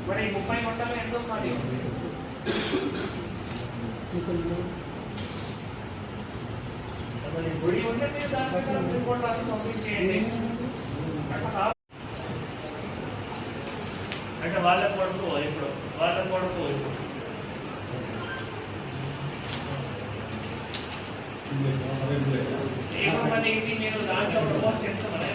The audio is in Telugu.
మరి 30 గంటలు ఎంతో సాధ్యం గుడి ఉంటే మీరు దాని ప్రకారం రిపోర్ట్ రాసి పంపించేయండి. అంటే వాళ్ళ కొడుకు ఇప్పుడు మరి మీరు దాంట్లో పోస్ట్ చేస్తామని